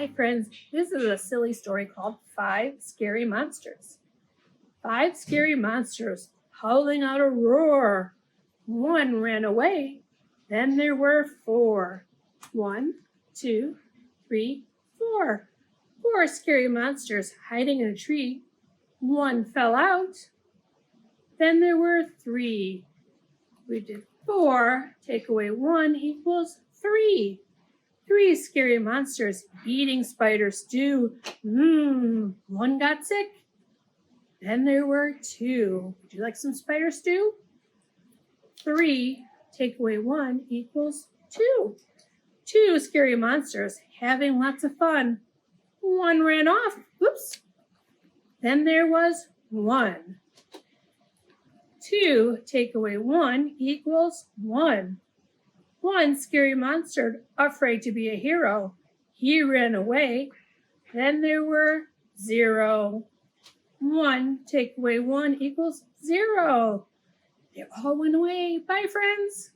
Hi friends, this is a silly story called 5 Scary Monsters. 5 scary monsters howling out a roar. One ran away. Then there were 4. 1, 2, 3, 4. 4 scary monsters hiding in a tree. One fell out. Then there were 3. We did 4. Take away 1 equals 3. 3 scary monsters eating spider stew. One got sick. Then there were 2. Would you like some spider stew? 3 take away 1 equals 2. 2 scary monsters having lots of fun. One ran off. Oops. Then there was 1. 2 take away 1 equals 1. 1 scary monster afraid to be a hero. He ran away. Then there were 0. 1 take away 1 equals 0. They all went away. Bye, friends.